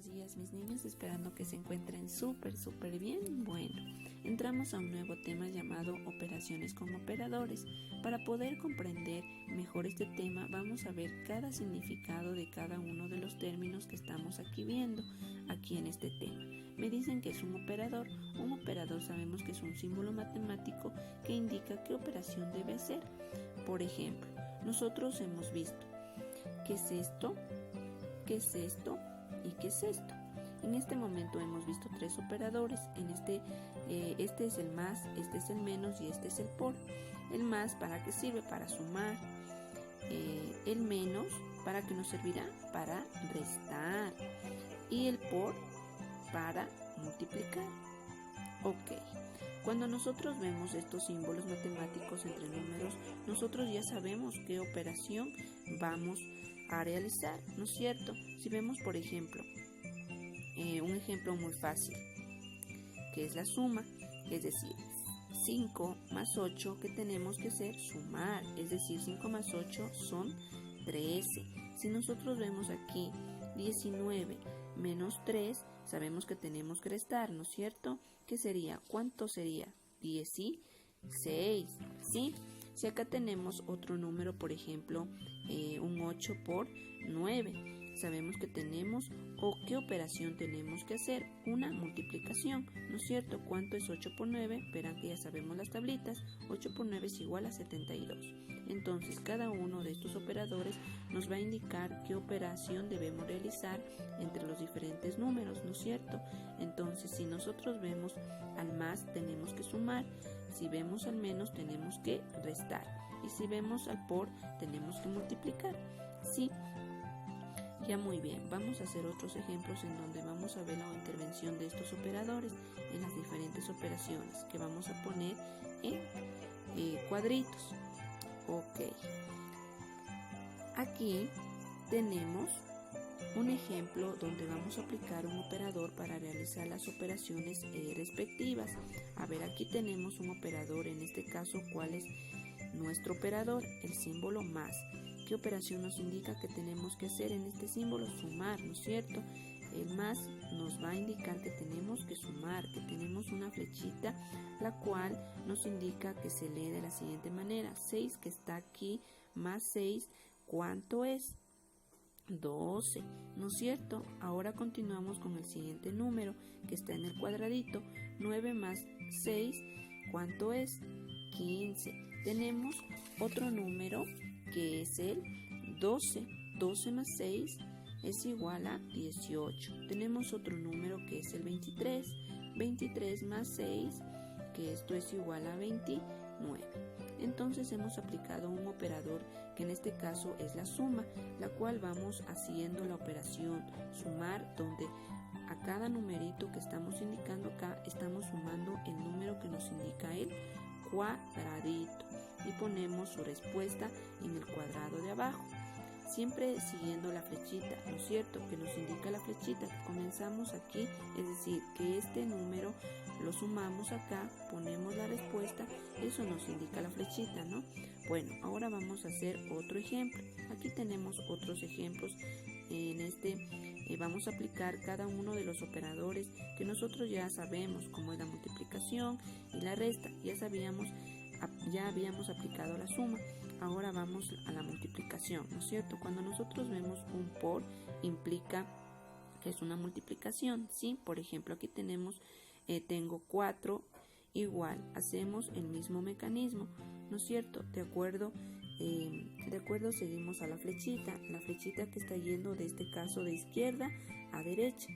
buenos días mis niños, esperando que se encuentren súper bien. Bueno, entramos a un nuevo tema llamado operaciones con operadores. Para poder comprender mejor este tema vamos a ver cada significado de cada uno de los términos que estamos aquí viendo, aquí en este tema. Me dicen que es un operador. Un operador sabemos que es un símbolo matemático que indica qué operación debe hacer. Por ejemplo, nosotros hemos visto ¿qué es esto? ¿Qué es esto? ¿Y qué es esto? En este momento hemos visto tres operadores. Este es el más, este es el menos y este es el por. El más, ¿para qué sirve? Para sumar. El menos, ¿para qué nos servirá? Para restar. Y el por, para multiplicar. Ok. Cuando nosotros vemos estos símbolos matemáticos entre números, nosotros ya sabemos qué operación vamos a realizar, ¿no es cierto? Si vemos, por ejemplo, un ejemplo muy fácil, que es la suma, es decir, 5 más 8, que tenemos que hacer sumar, es decir, 5 más 8 son 13. Si nosotros vemos aquí 19 menos 3, sabemos que tenemos que restar, ¿no es cierto? ¿Qué sería? ¿Cuánto sería? 16, ¿sí? Si acá tenemos otro número, por ejemplo, un 8 por 9, sabemos que tenemos o qué operación tenemos que hacer, una multiplicación, ¿no es cierto? ¿Cuánto es 8 por 9? Verán que ya sabemos las tablitas, 8 por 9 es igual a 72. Entonces, cada uno de estos operadores nos va a indicar qué operación debemos realizar entre los diferentes números, ¿no es cierto? Entonces, si nosotros vemos al más, tenemos que sumar. Si vemos al menos, tenemos que restar. Y si vemos al por, tenemos que multiplicar. Sí. Ya muy bien, vamos a hacer otros ejemplos en donde vamos a ver la intervención de estos operadores en las diferentes operaciones que vamos a poner en cuadritos. Ok. Aquí tenemos un ejemplo donde vamos a aplicar un operador para realizar las operaciones respectivas. A ver, aquí tenemos un operador, en este caso, ¿cuál es nuestro operador? El símbolo más. ¿Qué operación nos indica que tenemos que hacer en este símbolo? Sumar, ¿no es cierto? El más nos va a indicar que tenemos que sumar, que tenemos una flechita, la cual nos indica que se lee de la siguiente manera. 6 que está aquí más 6, ¿cuánto es? 12, ¿no es cierto? Ahora continuamos con el siguiente número que está en el cuadradito. 9 más 6, ¿cuánto es? 15. Tenemos otro número que es el 12. 12 más 6 es igual a 18. Tenemos otro número que es el 23. 23 más 6, que esto es igual a 29. Entonces hemos aplicado un operador que en este caso es la suma, la cual vamos haciendo la operación sumar, donde a cada numerito que estamos indicando acá estamos sumando el número que nos indica el cuadradito y ponemos su respuesta en el cuadrado de abajo, siempre siguiendo la flechita, ¿no es cierto? Que nos indica la flechita que comenzamos aquí, es decir, que este número lo sumamos acá, ponemos la respuesta, eso nos indica la flechita, ¿no? Bueno, ahora vamos a hacer otro ejemplo. Aquí tenemos otros ejemplos. En este vamos a aplicar cada uno de los operadores que nosotros ya sabemos, como es la multiplicación y la resta. Ya habíamos aplicado la suma. Ahora vamos a la multiplicación, ¿no es cierto? Cuando nosotros vemos un por, implica que es una multiplicación, ¿sí? Por ejemplo, aquí tengo 4 igual, hacemos el mismo mecanismo, ¿no es cierto? De acuerdo, seguimos a la flechita que está yendo de este caso de izquierda a derecha.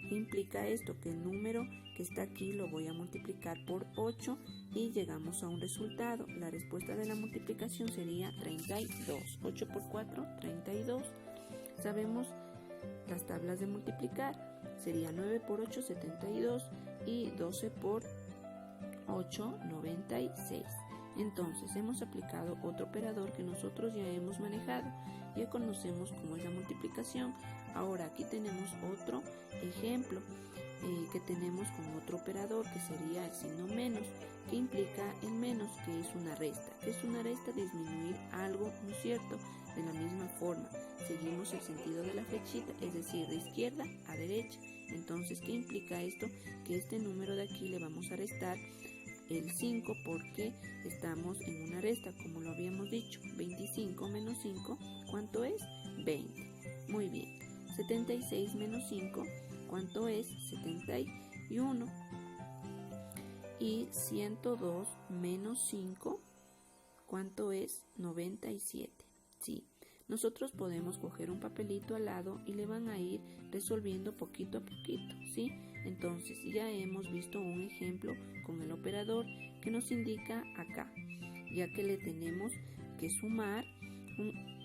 ¿Qué implica esto? Que el número que está aquí lo voy a multiplicar por 8 y llegamos a un resultado. La respuesta de la multiplicación sería 32. 8 por 4, 32. Sabemos las tablas de multiplicar. Sería 9 por 8, 72 y 12 por 8, 96. Entonces hemos aplicado otro operador que nosotros ya hemos manejado. Ya conocemos cómo es la multiplicación. Ahora aquí tenemos otro ejemplo que tenemos con otro operador que sería el signo menos, que implica el menos, que es una resta. ¿Qué es una resta? Disminuir algo, ¿no es cierto? De la misma forma, seguimos el sentido de la flechita, es decir, de izquierda a derecha. Entonces, ¿qué implica esto? Que este número de aquí le vamos a restar el 5 porque estamos en una resta, como lo habíamos dicho. 25 menos 5, ¿cuánto es? 20. Muy bien. 76 menos 5, ¿cuánto es? 71. Y 102 menos 5, ¿cuánto es? 97. Sí, nosotros podemos coger un papelito al lado y le van a ir resolviendo poquito a poquito, ¿sí? Entonces ya hemos visto un ejemplo con el operador que nos indica acá, ya que le tenemos que sumar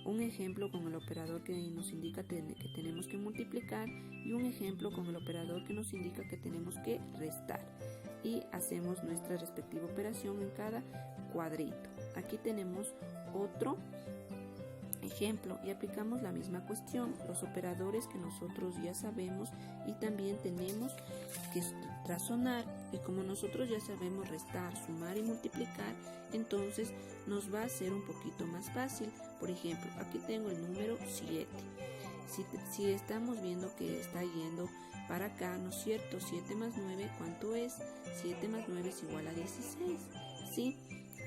un ejemplo con el operador que nos indica que tenemos que multiplicar y un ejemplo con el operador que nos indica que tenemos que restar. Y hacemos nuestra respectiva operación en cada cuadrito. Aquí tenemos otro ejemplo y aplicamos la misma cuestión, los operadores que nosotros ya sabemos y también tenemos que razonar, y como nosotros ya sabemos restar, sumar y multiplicar, entonces nos va a ser un poquito más fácil. Por ejemplo, aquí tengo el número 7. Si estamos viendo que está yendo para acá, ¿no es cierto? 7 más 9, ¿cuánto es? 7 más 9 es igual a 16, ¿sí?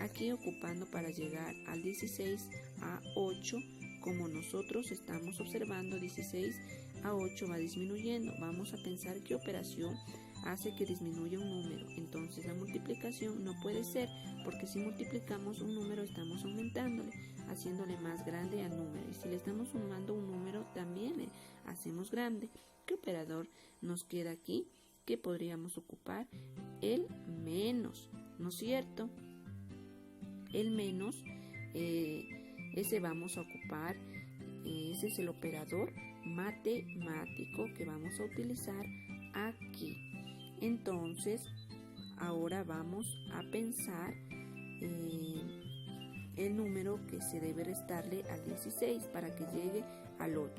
Aquí ocupando para llegar al 16 a 8, como nosotros estamos observando, 16 a 8 va disminuyendo. Vamos a pensar qué operación hace que disminuya un número. Entonces la multiplicación no puede ser, porque si multiplicamos un número estamos aumentándole, haciéndole más grande al número. Y si le estamos sumando un número también le hacemos grande. ¿Qué operador nos queda aquí? ¿Qué podríamos ocupar? El menos, ¿no es cierto? El menos, ese vamos a ocupar, ese es el operador matemático que vamos a utilizar aquí. Entonces, ahora vamos a pensar el número que se debe restarle al 16 para que llegue al 8.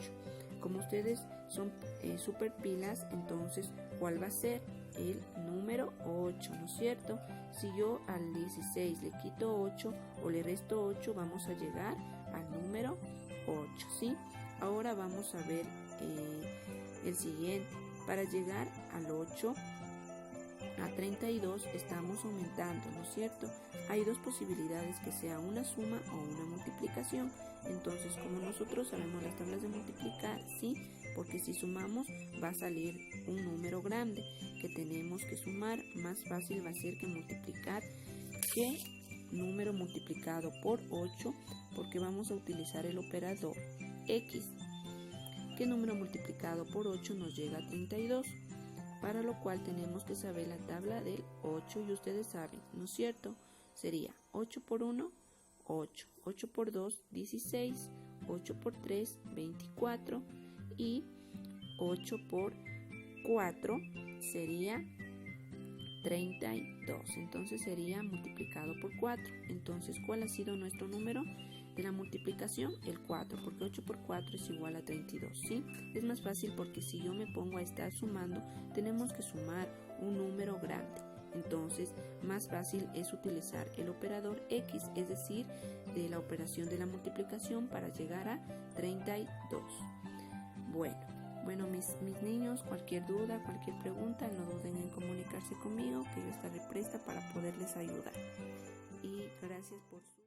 Como ustedes son super pilas, entonces, ¿cuál va a ser? El número 8, ¿no es cierto? Si yo al 16 le quito 8 o le resto 8, vamos a llegar al número 8, ¿sí? Ahora vamos a ver el siguiente. Para llegar al 8 a 32 estamos aumentando, ¿no es cierto? Hay dos posibilidades, que sea una suma o una multiplicación. Entonces, como nosotros sabemos las tablas de multiplicar, sí, porque si sumamos va a salir un número grande que tenemos que sumar. Más fácil va a ser que multiplicar, que número multiplicado por 8, porque vamos a utilizar el operador X. ¿Qué número multiplicado por 8 nos llega a 32? Para lo cual tenemos que saber la tabla del 8 y ustedes saben, ¿no es cierto? Sería 8 por 1, 8, 8 por 2, 16, 8 por 3, 24 y 8 por 4 sería 32. Entonces sería multiplicado por 4. Entonces, ¿cuál ha sido nuestro número de la multiplicación? El 4, porque 8 por 4 es igual a 32, ¿sí? Es más fácil porque si yo me pongo a estar sumando, tenemos que sumar un número grande. Entonces, más fácil es utilizar el operador X, es decir, de la operación de la multiplicación para llegar a 32. Bueno, mis niños, cualquier duda, cualquier pregunta, no duden en comunicarse conmigo, que yo estaré presta para poderles ayudar. Y gracias por su